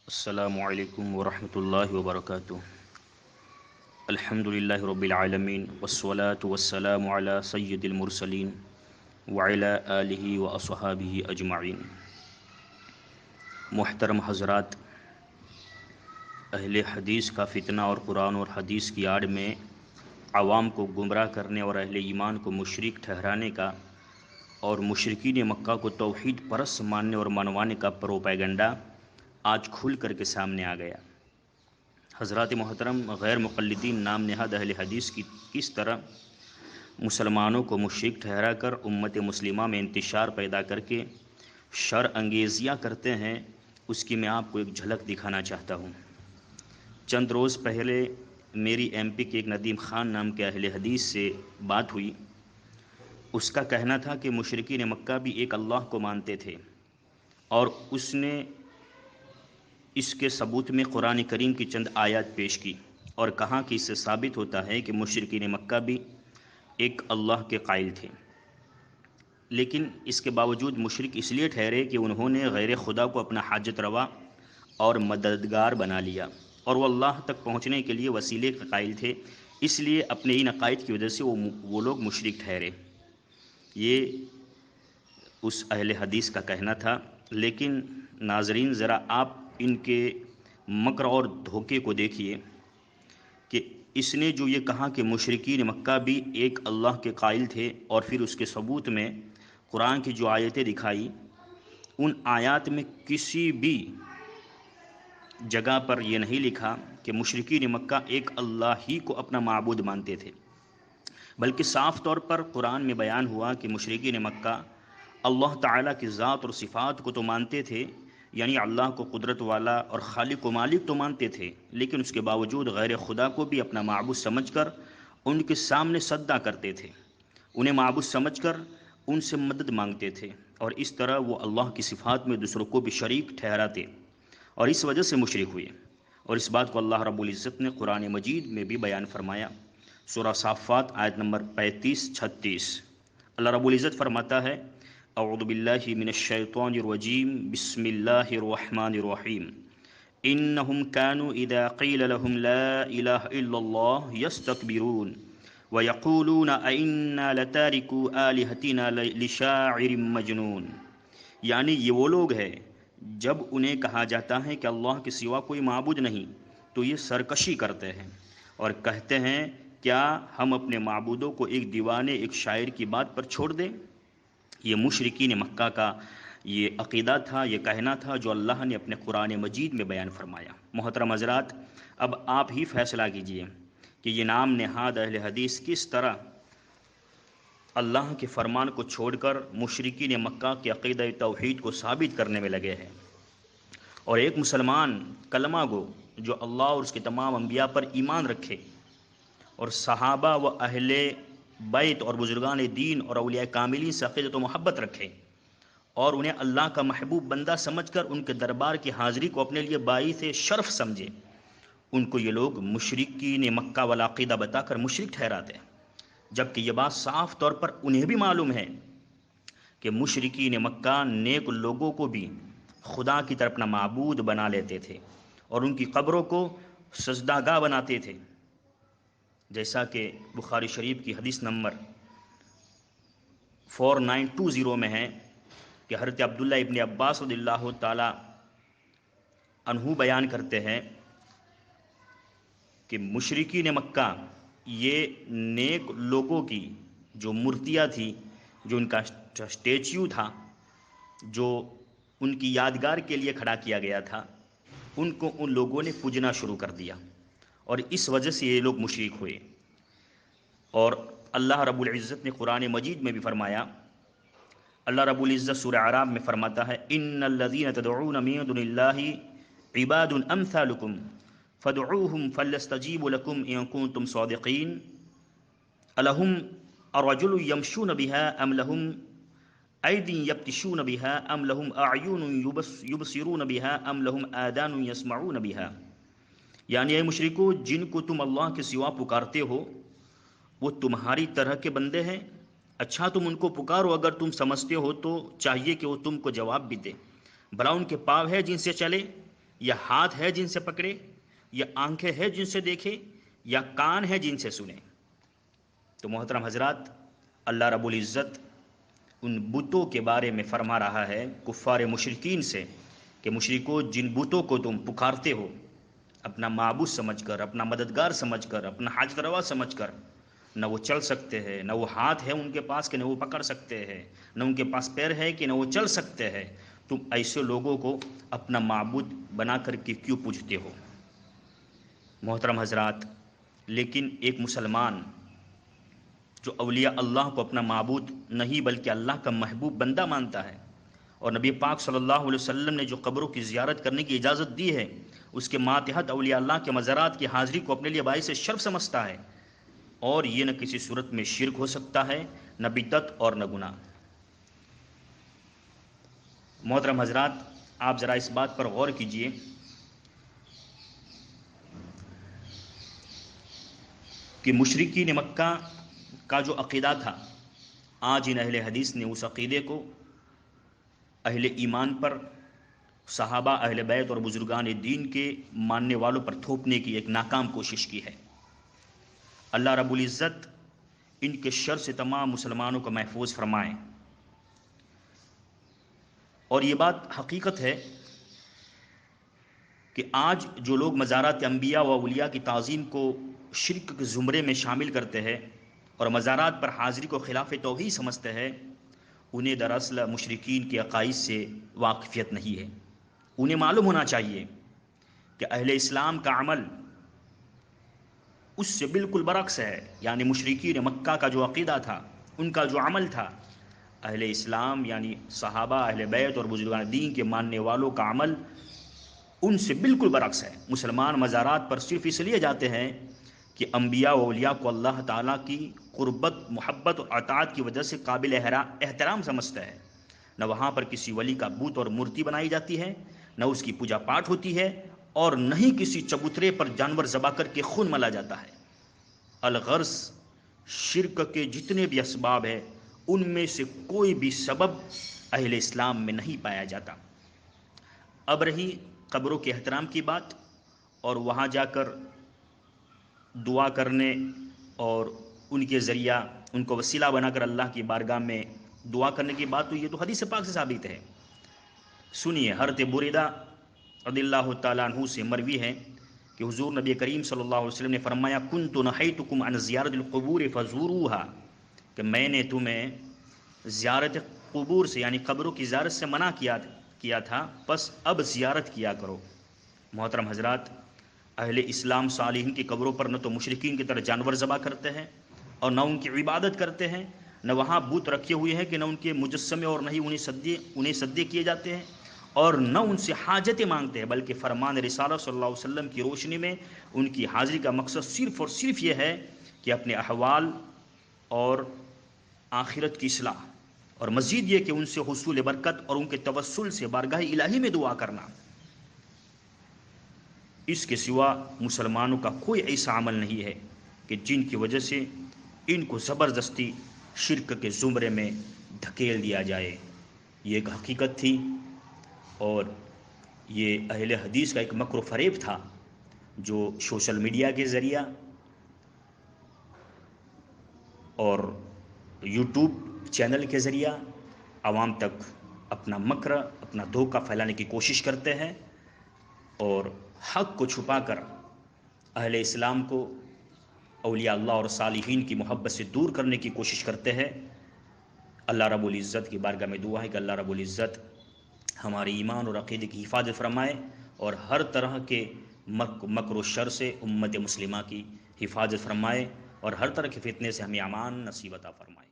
السلام علیکم ورحمۃ اللہ وبرکاتہ۔ الحمد للہ رب العالمین والصلاة والسلام علی سید المرسلین وعلی آلہ واصحابہ اجمعین۔ محترم حضرات، اہل حدیث کا فتنہ اور قرآن اور حدیث کی آڑ میں عوام کو گمراہ کرنے اور اہل ایمان کو مشرک ٹھہرانے کا اور مشرکین مکہ کو توحید پرست ماننے اور منوانے کا پروپیگنڈا آج کھل کر کے سامنے آ گیا۔ حضرات محترم، غیر مقلدین نام نہاد اہل حدیث کی کس طرح مسلمانوں کو مشرک ٹھہرا کر امت مسلمہ میں انتشار پیدا کر کے شر انگیزیاں کرتے ہیں، اس کی میں آپ کو ایک جھلک دکھانا چاہتا ہوں۔ چند روز پہلے میری ایم پی کے ایک ندیم خان نام کے اہل حدیث سے بات ہوئی۔ اس کا کہنا تھا کہ مشرکین مکہ بھی ایک اللہ کو مانتے تھے، اور اس نے اس کے ثبوت میں قرآن کریم کی چند آیات پیش کی اور کہا کہ اس سے ثابت ہوتا ہے کہ مشرکین مکہ بھی ایک اللہ کے قائل تھے، لیکن اس کے باوجود مشرک اس لیے ٹھہرے کہ انہوں نے غیر خدا کو اپنا حاجت روا اور مددگار بنا لیا، اور وہ اللہ تک پہنچنے کے لیے وسیلے کے قائل تھے، اس لیے اپنے ان عقائد کی وجہ سے وہ لوگ مشرک ٹھہرے۔ یہ اس اہل حدیث کا کہنا تھا، لیکن ناظرین ذرا آپ ان کے مکر اور دھوکے کو دیکھیے کہ اس نے جو یہ کہا کہ مشرکین مکہ بھی ایک اللہ کے قائل تھے، اور پھر اس کے ثبوت میں قرآن کی جو آیتیں دکھائی، ان آیات میں کسی بھی جگہ پر یہ نہیں لکھا کہ مشرکین مکہ ایک اللہ ہی کو اپنا معبود مانتے تھے، بلکہ صاف طور پر قرآن میں بیان ہوا کہ مشرکین مکہ اللہ تعالیٰ کی ذات اور صفات کو تو مانتے تھے، یعنی اللہ کو قدرت والا اور خالق و مالک تو مانتے تھے، لیکن اس کے باوجود غیر خدا کو بھی اپنا معبود سمجھ کر ان کے سامنے سجدہ کرتے تھے، انہیں معبود سمجھ کر ان سے مدد مانگتے تھے، اور اس طرح وہ اللہ کی صفات میں دوسروں کو بھی شریک ٹھہراتے، اور اس وجہ سے مشرک ہوئے۔ اور اس بات کو اللہ رب العزت نے قرآن مجید میں بھی بیان فرمایا۔ سورہ صافات آیت نمبر 35-36، اللہ رب العزت فرماتا ہے: اعوذ باللہ من الشیطان الرجیم، بسم اللہ الرحمن الرحیم، انہم کانوا اذا قیل لهم لا الہ الا اللہ یستکبرون ویقولون ائنا لتارکو آلہتنا لشاعر مجنون۔ یعنی یہ وہ لوگ ہیں جب انہیں کہا جاتا ہے کہ اللہ کے سوا کوئی معبود نہیں تو یہ سرکشی کرتے ہیں اور کہتے ہیں کیا ہم اپنے معبودوں کو ایک دیوانے، ایک شاعر کی بات پر چھوڑ دیں۔ یہ مشرکین مکہ کا یہ عقیدہ تھا، یہ کہنا تھا جو اللہ نے اپنے قرآن مجید میں بیان فرمایا۔ محترم حضرات، اب آپ ہی فیصلہ کیجئے کہ یہ نام نہاد اہل حدیث کس طرح اللہ کے فرمان کو چھوڑ کر مشرکین مکہ کے عقیدہ توحید کو ثابت کرنے میں لگے ہیں، اور ایک مسلمان کلمہ گو جو اللہ اور اس کے تمام انبیاء پر ایمان رکھے اور صحابہ و اہل بیت اور بزرگان دین اور اولیاء کاملین سے عقیدت و محبت رکھے اور انہیں اللہ کا محبوب بندہ سمجھ کر ان کے دربار کی حاضری کو اپنے لیے باعث شرف سمجھے، ان کو یہ لوگ مشرکین مکہ والا عقیدہ بتا کر مشرک ٹھہراتے ہیں، جبکہ یہ بات صاف طور پر انہیں بھی معلوم ہے کہ مشرکین مکہ نیک لوگوں کو بھی خدا کی طرف اپنا معبود بنا لیتے تھے اور ان کی قبروں کو سجدہ گاہ بناتے تھے، جیسا کہ بخاری شریف کی حدیث نمبر 4920 میں ہے کہ حضرت عبداللہ ابن عباس رضی اللہ تعالی عنہ بیان کرتے ہیں کہ مشرکین مکہ یہ نیک لوگوں کی جو مورتیاں تھی، جو ان کا اسٹیچیو تھا، جو ان کی یادگار کے لیے کھڑا کیا گیا تھا، ان کو ان لوگوں نے پوجنا شروع کر دیا، اور اس وجہ سے یہ لوگ مشرک ہوئے۔ اور اللہ رب العزت نے قرآن مجید میں بھی فرمایا، اللہ رب العزت سورہ اعراف میں فرماتا ہے: ان الذین تدعون من دون اللہ عباد امثالکم فادعوہم فلیستجیبوا لکم ان کنتم صادقین الہم الرجل یمشون بها ام لہم ایدی یبطشون بها ام لہم اعین یبصرون بها ام لہم آذان یسمعون بها۔ یعنی اے مشرکو، جن کو تم اللہ کے سوا پکارتے ہو وہ تمہاری طرح کے بندے ہیں، اچھا تم ان کو پکارو، اگر تم سمجھتے ہو تو چاہیے کہ وہ تم کو جواب بھی دے۔ بھلا ان کے پاؤں ہے جن سے چلے، یا ہاتھ ہے جن سے پکڑے، یا آنکھیں ہیں جن سے دیکھے، یا کان ہے جن سے سنے۔ تو محترم حضرات، اللہ رب العزت ان بتوں کے بارے میں فرما رہا ہے کفار مشرکین سے کہ مشرکو، جن بتوں کو تم پکارتے ہو اپنا معبود سمجھ کر، اپنا مددگار سمجھ کر، اپنا حاجت روا سمجھ کر، نہ وہ چل سکتے ہیں، نہ وہ ہاتھ ہے ان کے پاس کہ نہ وہ پکڑ سکتے ہیں، نہ ان کے پاس پیر ہے کہ نہ وہ چل سکتے ہیں، تم ایسے لوگوں کو اپنا معبود بنا کر کے کیوں پوجتے ہو؟ محترم حضرات، لیکن ایک مسلمان جو اولیاء اللہ کو اپنا معبود نہیں بلکہ اللہ کا محبوب بندہ مانتا ہے، اور نبی پاک صلی اللہ علیہ وسلم نے جو قبروں کی زیارت کرنے کی اجازت دی ہے، اس کے ماتحت اولیاء اللہ کے مزارات کی حاضری کو اپنے لیے باعث شرف سمجھتا ہے، اور یہ نہ کسی صورت میں شرک ہو سکتا ہے، نہ بدعت اور نہ گناہ۔ محترم حضرات، آپ ذرا اس بات پر غور کیجئے کہ مشرکین مکہ کا جو عقیدہ تھا، آج ان اہل حدیث نے اس عقیدے کو اہل ایمان پر، صحابہ، اہل بیت اور بزرگان دین کے ماننے والوں پر تھوپنے کی ایک ناکام کوشش کی ہے۔ اللہ رب العزت ان کے شر سے تمام مسلمانوں کو محفوظ فرمائیں۔ اور یہ بات حقیقت ہے کہ آج جو لوگ مزارات انبیاء و اولیاء کی تعظیم کو شرک کے زمرے میں شامل کرتے ہیں اور مزارات پر حاضری کو خلاف توحید سمجھتے ہیں، انہیں دراصل مشرکین کے عقائد سے واقفیت نہیں ہے۔ انہیں معلوم ہونا چاہیے کہ اہل اسلام کا عمل اس سے بالکل برعکس ہے، یعنی مشرکین مکہ کا جو عقیدہ تھا، ان کا جو عمل تھا، اہل اسلام یعنی صحابہ، اہل بیت اور بزرگان دین کے ماننے والوں کا عمل ان سے بالکل برعکس ہے۔ مسلمان مزارات پر صرف اس لیے جاتے ہیں کہ انبیاء و اولیاء کو اللہ تعالیٰ کی قربت، محبت اور اطاعت کی وجہ سے قابل احترام سمجھتا ہے۔ نہ وہاں پر کسی ولی کا بت اور مورتی بنائی جاتی ہے، نہ اس کی پوجا پاٹ ہوتی ہے، اور نہ ہی کسی چبوترے پر جانور ذبح کر کے خون ملا جاتا ہے۔ الغرض، شرک کے جتنے بھی اسباب ہیں ان میں سے کوئی بھی سبب اہل اسلام میں نہیں پایا جاتا۔ اب رہی قبروں کے احترام کی بات، اور وہاں جا کر دعا کرنے اور ان کے ذریعہ ان کو وسیلہ بنا کر اللہ کی بارگاہ میں دعا کرنے کی بات، تو یہ تو حدیث پاک سے ثابت ہے۔ سنیے، حضرت بریدہ رضی اللہ تعالیٰ عنہ سے مروی ہے کہ حضور نبی کریم صلی اللہ علیہ وسلم نے فرمایا، کنت نہیتکم عن زیارت القبور فزوروها، کہ میں نے تمہیں زیارت قبور سے یعنی قبروں کی زیارت سے منع کیا تھا، بس اب زیارت کیا کرو۔ محترم حضرات، اہل اسلام صالحین کی قبروں پر نہ تو مشرکین کی طرح جانور ذبح کرتے ہیں اور نہ ان کی عبادت کرتے ہیں، نہ وہاں بت رکھے ہوئے ہیں کہ نہ ان کے مجسمے اور نہ ہی انہیں سجدے کیے جاتے ہیں، اور نہ ان سے حاجتیں مانگتے ہیں، بلکہ فرمان رسالت صلی اللہ علیہ وسلم کی روشنی میں ان کی حاضری کا مقصد صرف اور صرف یہ ہے کہ اپنے احوال اور آخرت کی اصلاح، اور مزید یہ کہ ان سے حصول برکت اور ان کے توسل سے بارگاہ الہی میں دعا کرنا۔ اس کے سوا مسلمانوں کا کوئی ایسا عمل نہیں ہے کہ جن کی وجہ سے ان کو زبردستی شرک کے زمرے میں دھکیل دیا جائے۔ یہ ایک حقیقت تھی، اور یہ اہل حدیث کا ایک مکر و فریب تھا جو سوشل میڈیا کے ذریعہ اور یوٹیوب چینل کے ذریعہ عوام تک اپنا مکر، اپنا دھوکہ پھیلانے کی کوشش کرتے ہیں، اور حق کو چھپا کر اہل اسلام کو اولیاء اللہ اور صالحین کی محبت سے دور کرنے کی کوشش کرتے ہیں۔ اللہ رب العزت کی بارگاہ میں دعا ہے کہ اللہ رب العزت ہمارے ایمان اور عقیدے کی حفاظت فرمائے، اور ہر طرح کے مکر و شر سے امت مسلمہ کی حفاظت فرمائے، اور ہر طرح کے فتنے سے ہمیں امان نصیب عطا فرمائے۔